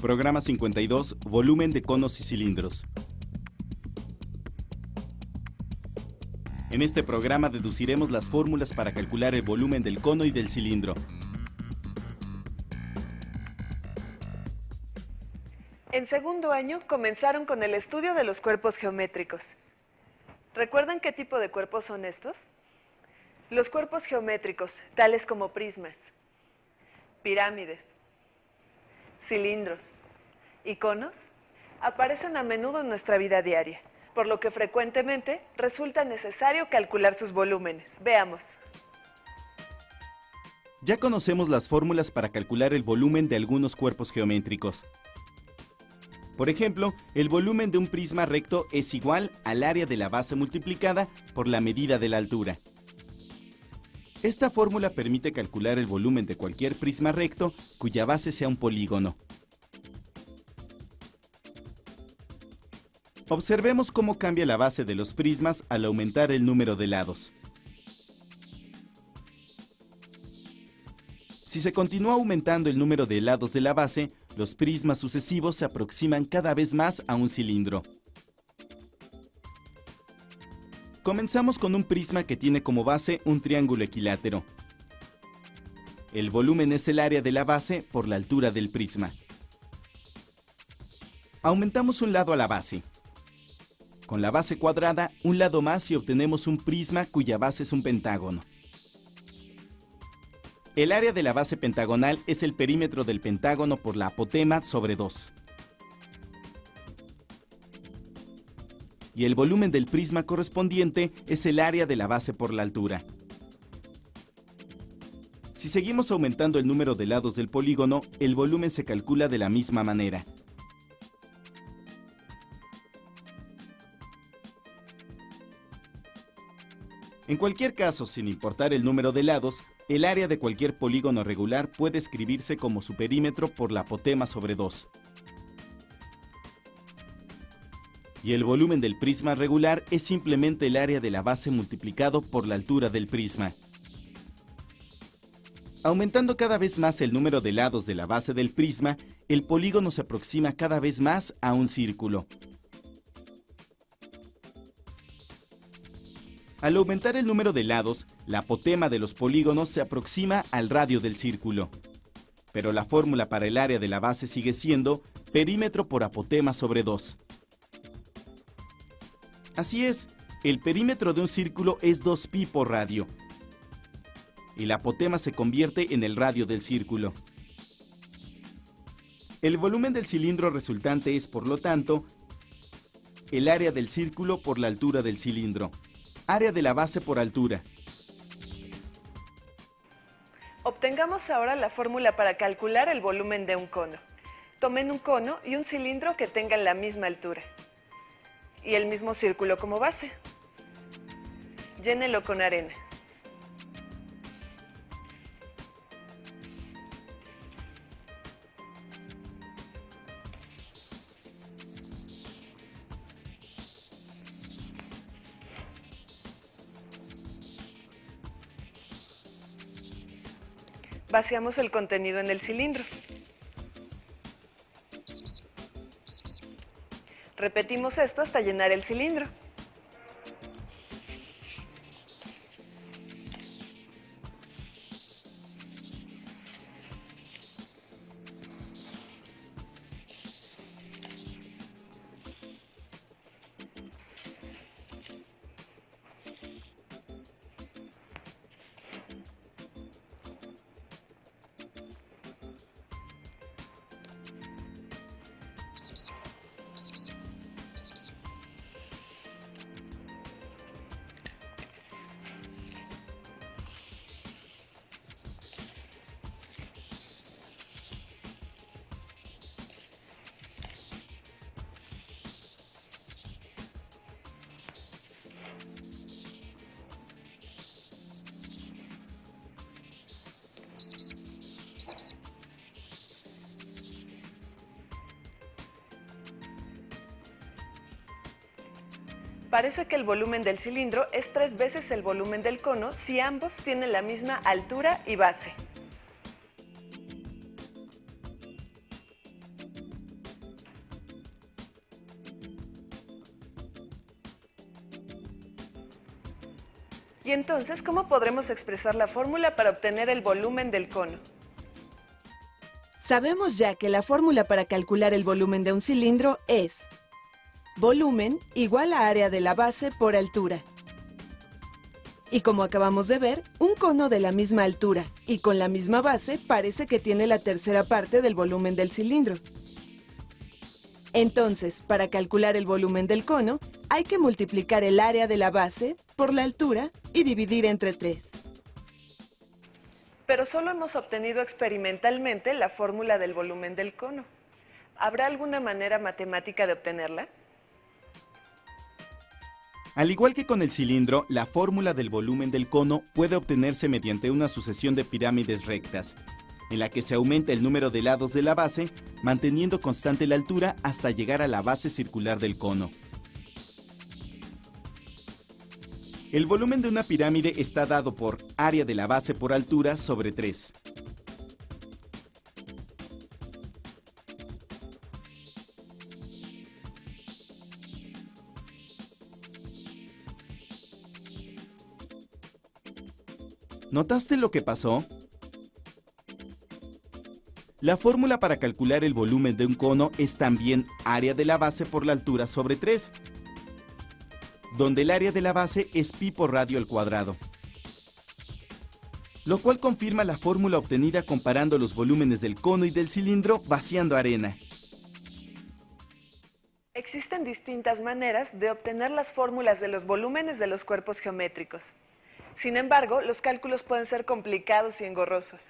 Programa 52, volumen de conos y cilindros. En este programa deduciremos las fórmulas para calcular el volumen del cono y del cilindro. En segundo año comenzaron con el estudio de los cuerpos geométricos. ¿Recuerdan qué tipo de cuerpos son estos? Los cuerpos geométricos, tales como prismas, pirámides, cilindros y conos, aparecen a menudo en nuestra vida diaria, por lo que frecuentemente resulta necesario calcular sus volúmenes. Veamos. Ya conocemos las fórmulas para calcular el volumen de algunos cuerpos geométricos. Por ejemplo, el volumen de un prisma recto es igual al área de la base multiplicada por la medida de la altura. Esta fórmula permite calcular el volumen de cualquier prisma recto cuya base sea un polígono. Observemos cómo cambia la base de los prismas al aumentar el número de lados. Si se continúa aumentando el número de lados de la base, los prismas sucesivos se aproximan cada vez más a un cilindro. Comenzamos con un prisma que tiene como base un triángulo equilátero. El volumen es el área de la base por la altura del prisma. Aumentamos un lado a la base. Con la base cuadrada, un lado más y obtenemos un prisma cuya base es un pentágono. El área de la base pentagonal es el perímetro del pentágono por la apotema sobre 2. Y el volumen del prisma correspondiente es el área de la base por la altura. Si seguimos aumentando el número de lados del polígono, el volumen se calcula de la misma manera. En cualquier caso, sin importar el número de lados, el área de cualquier polígono regular puede escribirse como su perímetro por la apotema sobre 2. Y el volumen del prisma regular es simplemente el área de la base multiplicado por la altura del prisma. Aumentando cada vez más el número de lados de la base del prisma, el polígono se aproxima cada vez más a un círculo. Al aumentar el número de lados, la apotema de los polígonos se aproxima al radio del círculo. Pero la fórmula para el área de la base sigue siendo perímetro por apotema sobre 2. Así es, el perímetro de un círculo es 2pi por radio. Y la apotema se convierte en el radio del círculo. El volumen del cilindro resultante es, por lo tanto, el área del círculo por la altura del cilindro. Área de la base por altura. Obtengamos ahora la fórmula para calcular el volumen de un cono. Tomen un cono y un cilindro que tengan la misma altura y el mismo círculo como base. Llénelo con arena. Vaciamos el contenido en el cilindro. Repetimos esto hasta llenar el cilindro. Parece que el volumen del cilindro es 3 veces el volumen del cono si ambos tienen la misma altura y base. Y entonces, ¿cómo podremos expresar la fórmula para obtener el volumen del cono? Sabemos ya que la fórmula para calcular el volumen de un cilindro es volumen igual a área de la base por altura. Y como acabamos de ver, un cono de la misma altura y con la misma base parece que tiene la tercera parte del volumen del cilindro. Entonces, para calcular el volumen del cono, hay que multiplicar el área de la base por la altura y dividir entre 3. Pero solo hemos obtenido experimentalmente la fórmula del volumen del cono. ¿Habrá alguna manera matemática de obtenerla? Al igual que con el cilindro, la fórmula del volumen del cono puede obtenerse mediante una sucesión de pirámides rectas, en la que se aumenta el número de lados de la base, manteniendo constante la altura hasta llegar a la base circular del cono. El volumen de una pirámide está dado por área de la base por altura sobre 3. ¿Notaste lo que pasó? La fórmula para calcular el volumen de un cono es también área de la base por la altura sobre 3, donde el área de la base es pi por radio al cuadrado, lo cual confirma la fórmula obtenida comparando los volúmenes del cono y del cilindro vaciando arena. Existen distintas maneras de obtener las fórmulas de los volúmenes de los cuerpos geométricos. Sin embargo, los cálculos pueden ser complicados y engorrosos.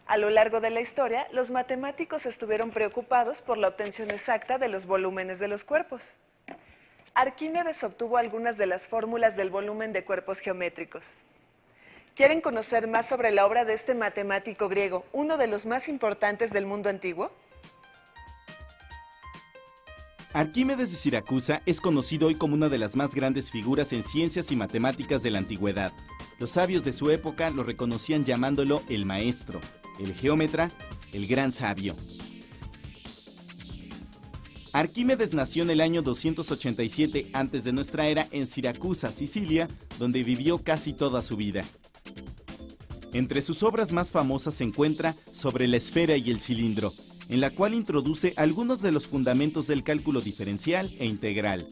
A lo largo de la historia, los matemáticos estuvieron preocupados por la obtención exacta de los volúmenes de los cuerpos. Arquímedes obtuvo algunas de las fórmulas del volumen de cuerpos geométricos. ¿Quieren conocer más sobre la obra de este matemático griego, uno de los más importantes del mundo antiguo? Arquímedes de Siracusa es conocido hoy como una de las más grandes figuras en ciencias y matemáticas de la antigüedad. Los sabios de su época lo reconocían llamándolo el maestro, el geómetra, el gran sabio. Arquímedes nació en el año 287 antes de nuestra era en Siracusa, Sicilia, donde vivió casi toda su vida. Entre sus obras más famosas se encuentra Sobre la esfera y el cilindro, en la cual introduce algunos de los fundamentos del cálculo diferencial e integral.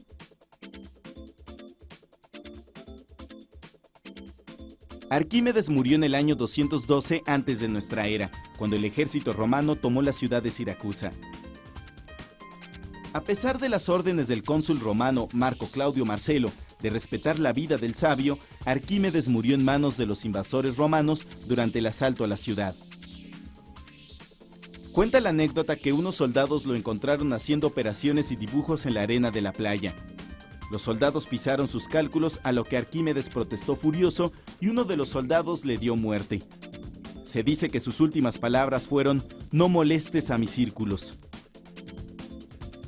Arquímedes murió en el año 212 antes de nuestra era, cuando el ejército romano tomó la ciudad de Siracusa. A pesar de las órdenes del cónsul romano Marco Claudio Marcelo de respetar la vida del sabio, Arquímedes murió en manos de los invasores romanos durante el asalto a la ciudad. Cuenta la anécdota que unos soldados lo encontraron haciendo operaciones y dibujos en la arena de la playa. Los soldados pisaron sus cálculos, a lo que Arquímedes protestó furioso y uno de los soldados le dio muerte. Se dice que sus últimas palabras fueron: "No molestes a mis círculos".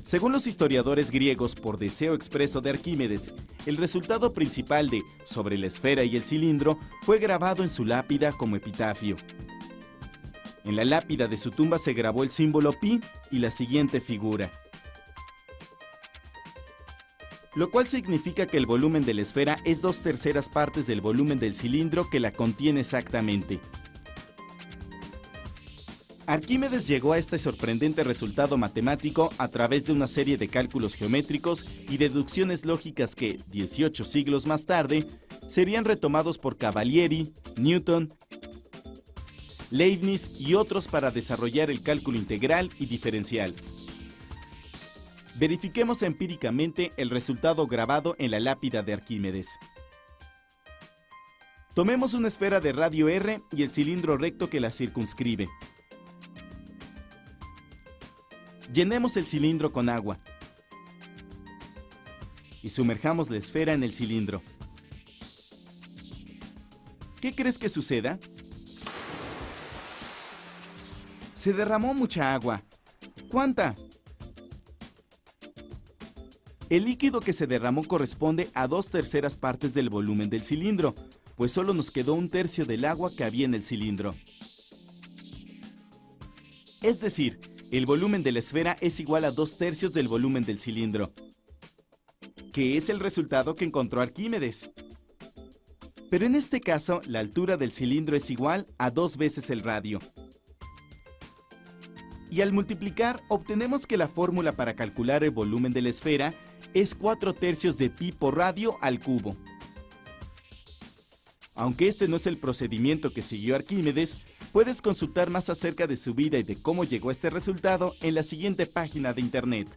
Según los historiadores griegos, por deseo expreso de Arquímedes, el resultado principal de Sobre la esfera y el cilindro fue grabado en su lápida como epitafio. En la lápida de su tumba se grabó el símbolo pi y la siguiente figura, lo cual significa que el volumen de la esfera es 2/3 partes del volumen del cilindro que la contiene exactamente. Arquímedes llegó a este sorprendente resultado matemático a través de una serie de cálculos geométricos y deducciones lógicas que, 18 siglos más tarde, serían retomados por Cavalieri, Newton, Leibniz y otros para desarrollar el cálculo integral y diferencial. Verifiquemos empíricamente el resultado grabado en la lápida de Arquímedes. Tomemos una esfera de radio R y el cilindro recto que la circunscribe. Llenemos el cilindro con agua y sumerjamos la esfera en el cilindro. ¿Qué crees que suceda? Se derramó mucha agua. ¿Cuánta? El líquido que se derramó corresponde a 2/3 partes del volumen del cilindro, pues solo nos quedó 1/3 del agua que había en el cilindro. Es decir, el volumen de la esfera es igual a 2/3 del volumen del cilindro, que es el resultado que encontró Arquímedes. pero en este caso la altura del cilindro es igual a 2 veces el radio. Y al multiplicar obtenemos que la fórmula para calcular el volumen de la esfera es 4/3 de pi por radio al cubo. Aunque este no es el procedimiento que siguió Arquímedes, puedes consultar más acerca de su vida y de cómo llegó a este resultado en la siguiente página de internet.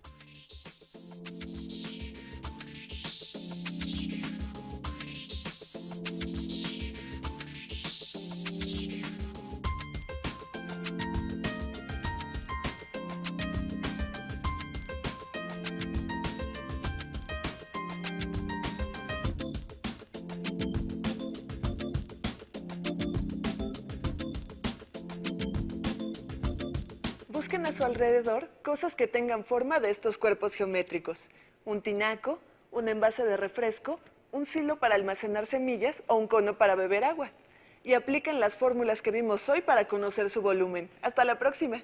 Busquen a su alrededor cosas que tengan forma de estos cuerpos geométricos. Un tinaco, un envase de refresco, un silo para almacenar semillas o un cono para beber agua. Y apliquen las fórmulas que vimos hoy para conocer su volumen. ¡Hasta la próxima!